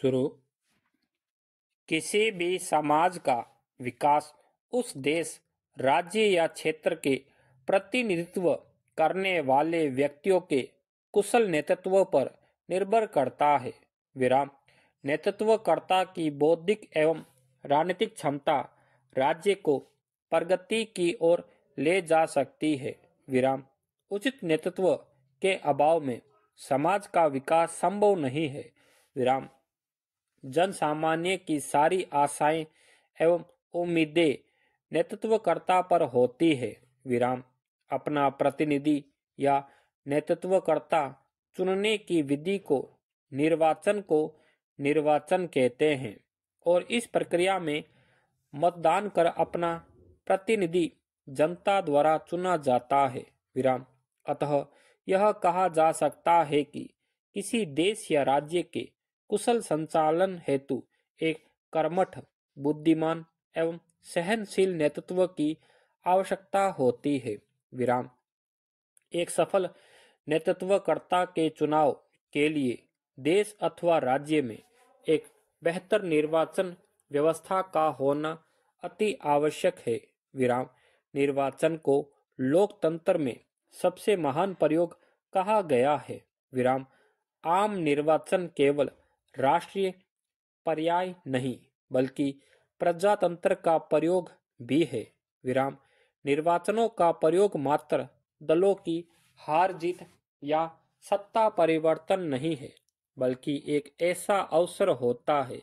शुरू। किसी भी समाज का विकास उस देश, राज्य या क्षेत्र के प्रतिनिधित्व करने वाले व्यक्तियों के कुशल नेतृत्व पर निर्भर करता है। विराम। नेतृत्वकर्ता की बौद्धिक एवं राजनीतिक क्षमता राज्य को प्रगति की ओर ले जा सकती है। विराम। उचित नेतृत्व के अभाव में समाज का विकास संभव नहीं है। विराम। जन सामान्य की सारी आशाएं एवं उम्मीदें नेतृत्वकर्ता पर होती है। विराम। अपना प्रतिनिधि या नेतृत्वकर्ता चुनने की विधि को निर्वाचन कहते हैं और इस प्रक्रिया में मतदान कर अपना प्रतिनिधि जनता द्वारा चुना जाता है। विराम। अतः यह कहा जा सकता है कि किसी देश या राज्य के कुशल संचालन हेतु एक कर्मठ, बुद्धिमान एवं सहनशील नेतृत्व की आवश्यकता होती है। विराम। एक सफल नेतृत्वकर्ता के चुनाव के लिए देश अथवा राज्य में एक बेहतर निर्वाचन व्यवस्था का होना अति आवश्यक है। विराम। निर्वाचन को लोकतंत्र में सबसे महान प्रयोग कहा गया है। विराम। आम निर्वाचन केवल राष्ट्रीय पर्याय नहीं बल्कि प्रजातंत्र का प्रयोग भी है। विराम। निर्वाचनों का प्रयोग मात्र दलों की हार जीत या सत्ता परिवर्तन नहीं है बल्कि एक ऐसा अवसर होता है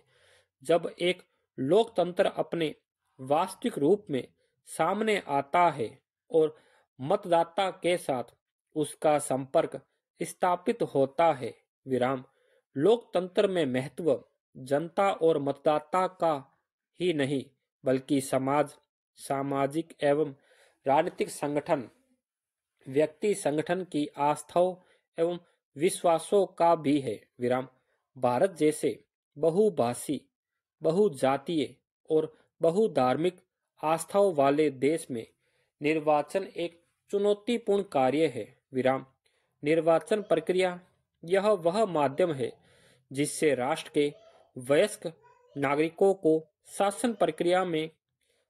जब एक लोकतंत्र अपने वास्तविक रूप में सामने आता है और मतदाता के साथ उसका संपर्क स्थापित होता है। विराम। लोकतंत्र में महत्व जनता और मतदाता का ही नहीं बल्कि समाज, सामाजिक एवं राजनीतिक संगठन, व्यक्ति संगठन की आस्थाओं एवं विश्वासों का भी है। विराम। भारत जैसे बहुभाषी, बहुजातीय और बहुधार्मिक आस्थाओं वाले देश में निर्वाचन एक चुनौतीपूर्ण कार्य है। विराम। निर्वाचन प्रक्रिया यह वह माध्यम है जिससे राष्ट्र के वयस्क नागरिकों को शासन प्रक्रिया में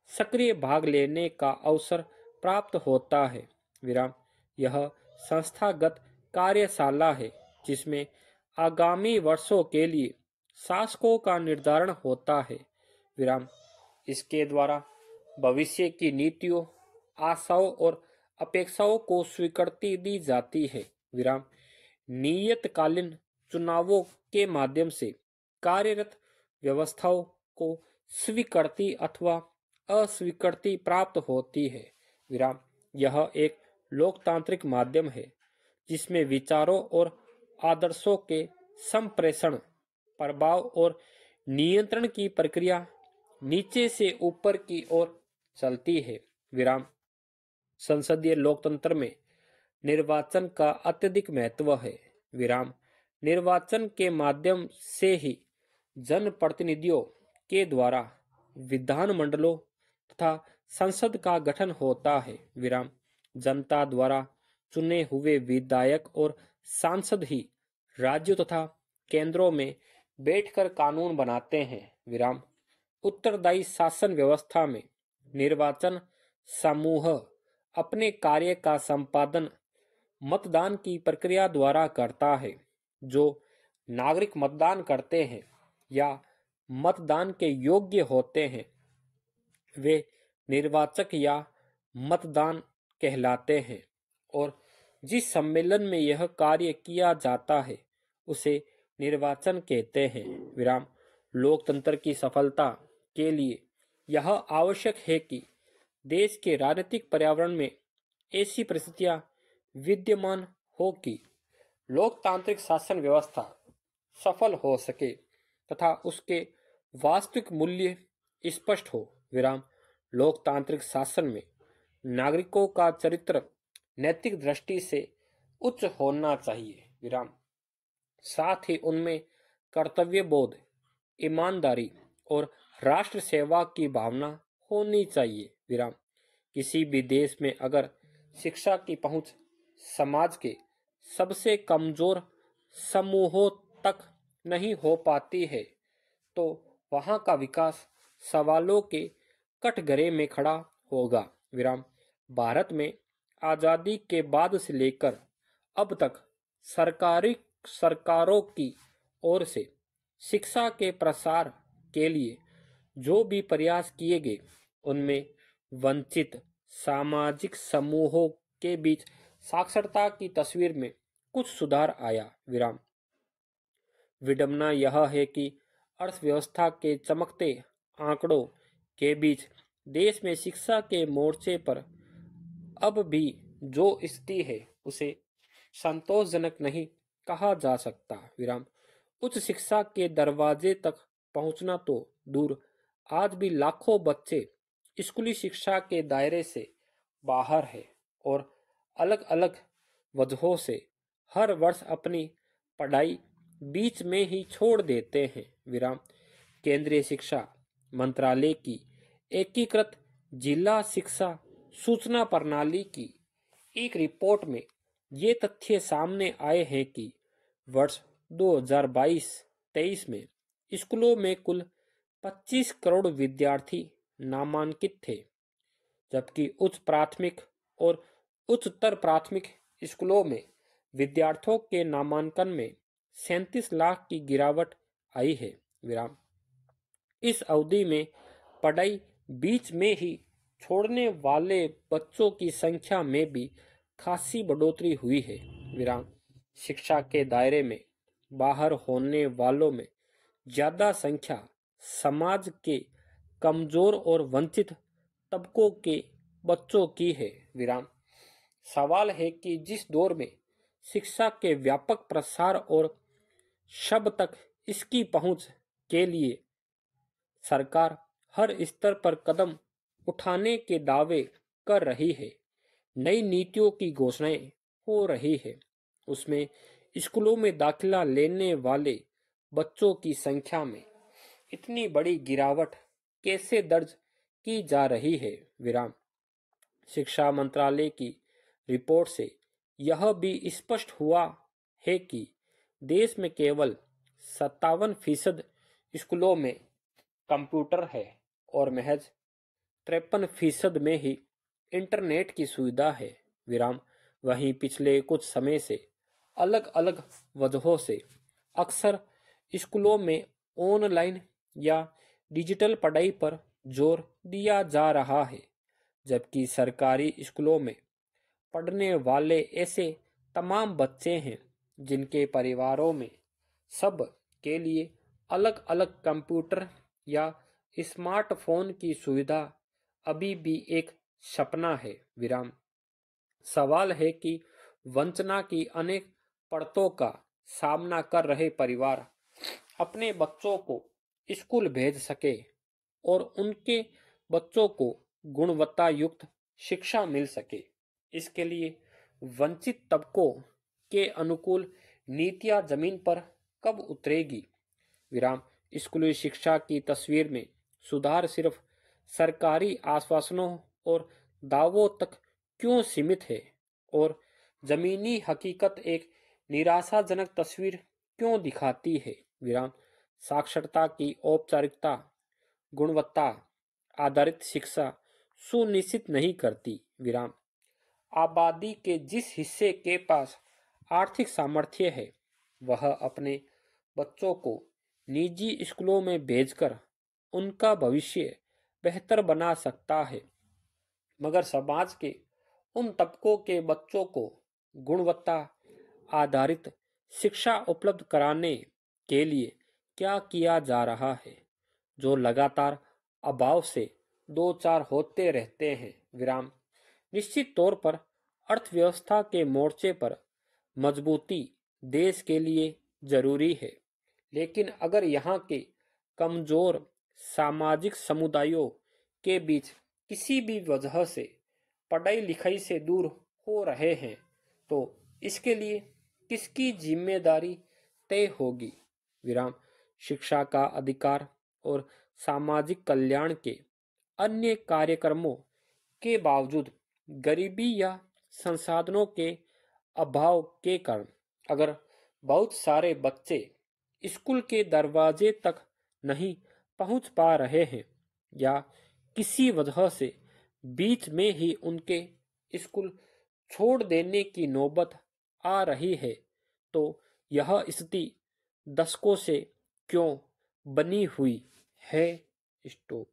सक्रिय भाग लेने का अवसर प्राप्त होता है। विराम। यह संस्थागत कार्यशाला है जिसमें आगामी वर्षों के लिए शासकों का निर्धारण होता है। विराम। इसके द्वारा भविष्य की नीतियों, आशाओं और अपेक्षाओं को स्वीकृति दी जाती है। विराम। नियतकालीन चुनावों के माध्यम से कार्यरत व्यवस्थाओं को स्वीकृति अथवा अस्वीकृति प्राप्त होती है। विराम। यह एक लोकतांत्रिक माध्यम है जिसमें विचारों और आदर्शों के संप्रेषण, प्रभाव और नियंत्रण की प्रक्रिया नीचे से ऊपर की ओर चलती है। विराम। संसदीय लोकतंत्र में निर्वाचन का अत्यधिक महत्व है। विराम। निर्वाचन के माध्यम से ही जनप्रतिनिधियों के द्वारा विधानमंडलों तथा संसद का गठन होता है। विराम। जनता द्वारा चुने हुए विधायक और सांसद ही राज्यों तथा केंद्रों में बैठकर कानून बनाते हैं। विराम। उत्तरदायी शासन व्यवस्था में निर्वाचन समूह अपने कार्य का संपादन मतदान की प्रक्रिया द्वारा करता है। जो नागरिक मतदान करते हैं या मतदान के योग्य होते हैं वे निर्वाचक या मतदान कहलाते हैं और जिस सम्मेलन में यह कार्य किया जाता है उसे निर्वाचन कहते हैं। विराम। लोकतंत्र की सफलता के लिए यह आवश्यक है कि देश के राजनीतिक पर्यावरण में ऐसी परिस्थितियां विद्यमान हो कि लोकतांत्रिक शासन व्यवस्था सफल हो सके तथा उसके वास्तविक मूल्य स्पष्ट हो। विराम। लोकतांत्रिक शासन में नागरिकों का चरित्र नैतिक दृष्टि से उच्च होना चाहिए। विराम। साथ ही उनमें कर्तव्य बोध, ईमानदारी और राष्ट्र सेवा की भावना होनी चाहिए। विराम। किसी भी देश में अगर शिक्षा की पहुंच समाज के सबसे कमजोर समूहों तक नहीं हो पाती है तो वहां का विकास सवालों के कटघरे में खड़ा होगा। विराम। भारत में आजादी के बाद से लेकर अब तक सरकारी सरकारों की ओर से शिक्षा के प्रसार के लिए जो भी प्रयास किए गए, उनमें वंचित सामाजिक समूहों के बीच साक्षरता की तस्वीर में कुछ सुधार आया। विराम। विडंबना यह है कि अर्थव्यवस्था के चमकते आंकड़ों के बीच देश में शिक्षा के मोर्चे पर अब भी जो स्थिति है उसे संतोषजनक नहीं कहा जा सकता। विराम। उच्च शिक्षा के दरवाजे तक पहुंचना तो दूर, आज भी लाखों बच्चे स्कूली शिक्षा के दायरे से बाहर है और अलग अलग वजहों से हर वर्ष अपनी पढ़ाई बीच में ही छोड़ देते हैं। विराम। केंद्रीय शिक्षा मंत्रालय की एकीकृत जिला शिक्षा सूचना प्रणाली की एक रिपोर्ट में ये तथ्य सामने आए हैं कि वर्ष 2022-23 में स्कूलों में कुल 25 करोड़ विद्यार्थी नामांकित थे, जबकि उच्च प्राथमिक और उच्चतर प्राथमिक स्कूलों में विद्यार्थियों के नामांकन में 37 लाख की गिरावट आई है। विराम। इस अवधि में पढ़ाई बीच में ही छोड़ने वाले बच्चों की संख्या में भी खासी बढ़ोतरी हुई है। विराम। शिक्षा के दायरे में बाहर होने वालों में ज्यादा संख्या समाज के कमजोर और वंचित तबकों के बच्चों की है। विराम। सवाल है कि जिस दौर में शिक्षा के व्यापक प्रसार और सब तक इसकी पहुंच के लिए सरकार हर स्तर पर कदम उठाने के दावे कर रही है, नई नीतियों की घोषणाएं हो रही है, उसमें स्कूलों में दाखिला लेने वाले बच्चों की संख्या में इतनी बड़ी गिरावट कैसे दर्ज की जा रही है। विराम। शिक्षा मंत्रालय की रिपोर्ट से यह भी स्पष्ट हुआ है कि देश में केवल 57% स्कूलों में कंप्यूटर है और महज 53% में ही इंटरनेट की सुविधा है। विराम। वहीं पिछले कुछ समय से अलग अलग वजहों से अक्सर स्कूलों में ऑनलाइन या डिजिटल पढ़ाई पर जोर दिया जा रहा है, जबकि सरकारी स्कूलों में पढ़ने वाले ऐसे तमाम बच्चे हैं जिनके परिवारों में सब के लिए अलग अलग कंप्यूटर या स्मार्टफोन की सुविधा अभी भी एक सपना है। विराम। सवाल है कि वंचना की अनेक परतों का सामना कर रहे परिवार अपने बच्चों को स्कूल भेज सके और उनके बच्चों को गुणवत्ता युक्त शिक्षा मिल सके, इसके लिए वंचित तबकों के अनुकूल नीतियां जमीन पर कब उतरेगी। विराम। स्कूली शिक्षा की तस्वीर में सुधार सिर्फ सरकारी आश्वासनों और दावों तक क्यों सीमित है और जमीनी हकीकत एक निराशाजनक तस्वीर क्यों दिखाती है। विराम। साक्षरता की औपचारिकता गुणवत्ता आधारित शिक्षा सुनिश्चित नहीं करती। विराम। आबादी के जिस हिस्से के पास आर्थिक सामर्थ्य है वह अपने बच्चों को निजी स्कूलों में भेजकर उनका भविष्य बेहतर बना सकता है, मगर समाज के उन तबकों के बच्चों को गुणवत्ता आधारित शिक्षा उपलब्ध कराने के लिए क्या किया जा रहा है, जो लगातार अभाव से दो चार होते रहते हैं। विराम। निश्चित तौर पर अर्थव्यवस्था के मोर्चे पर मजबूती देश के लिए जरूरी है, लेकिन अगर यहाँ के कमजोर सामाजिक समुदायों के बीच किसी भी वजह से पढ़ाई लिखाई से दूर हो रहे हैं तो इसके लिए किसकी जिम्मेदारी तय होगी। विराम। शिक्षा का अधिकार और सामाजिक कल्याण के अन्य कार्यक्रमों के बावजूद गरीबी या संसाधनों के अभाव के कारण अगर बहुत सारे बच्चे स्कूल के दरवाजे तक नहीं पहुंच पा रहे हैं या किसी वजह से बीच में ही उनके स्कूल छोड़ देने की नौबत आ रही है, तो यह स्थिति दशकों से क्यों बनी हुई है? स्टॉप।